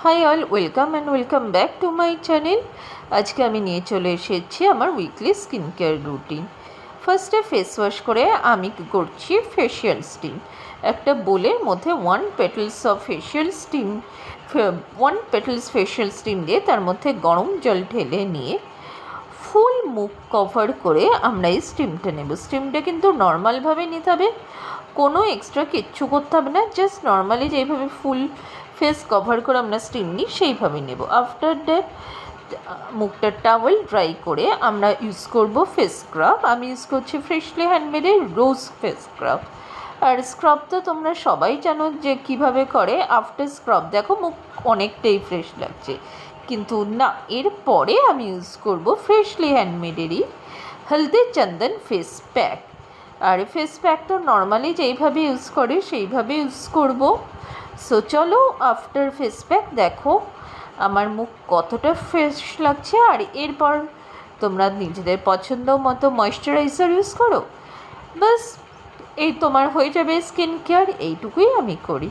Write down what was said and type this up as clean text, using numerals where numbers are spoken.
High all, welcome and welcome back to my channel. আজকে আমি নিয়ে চলে এসেছি আমার উইকলি স্কিন কেয়ার রুটিন। ফার্স্টে ফেস ওয়াশ করে আমি করছি ফেশিয়াল স্টিম। একটা বোলের মধ্যে 1 petals of facial steam 1 petals facial steam দিয়ে তার মধ্যে গরম জল ঢেলে নিয়ে ফুল মুখ কভার করে আমরা এই স্টিমটা নেব। স্টিমটা কিন্তু নর্মালভাবে নিতে হবে, কোনো এক্সট্রা কিচ্ছু করতে হবে না, জাস্ট নর্মালি যেইভাবে ফুল ফেস কভার করে আমরা স্টিম নিই সেইভাবে নেব। আফটার দ্যাট মুখটা টাওয়েল ড্রাই করে আমরা ইউজ করব ফেস স্ক্রাব। আমি ইউজ করছি ফ্রেশলি হ্যান্ডমেডের রোজ ফেস স্ক্রাব। আর স্ক্রাব তো তোমরা সবাই জানো যে কিভাবে করে। আফটার স্ক্রাব দেখো মুখ অনেকটাই ফ্রেশ লাগছে, কিন্তু না, এরপরে আমি ইউজ করব ফ্রেশলি হ্যান্ডমেডেরই হলদি চন্দন ফেস প্যাক। আর ফেস প্যাকটা নর্মালি যেইভাবে ইউজ করে সেইভাবে ইউজ করব। সো চলো, আফটার ফেস প্যাক দেখো আমার মুখ কতটা ফ্রেশ লাগছে। আর এরপর তোমরা নিজেদের পছন্দ মতো ময়শ্চারাইজার ইউজ করো, বাস এই তোমার হয়ে যাবে স্কিন কেয়ার। এইটুকুই আমি করি।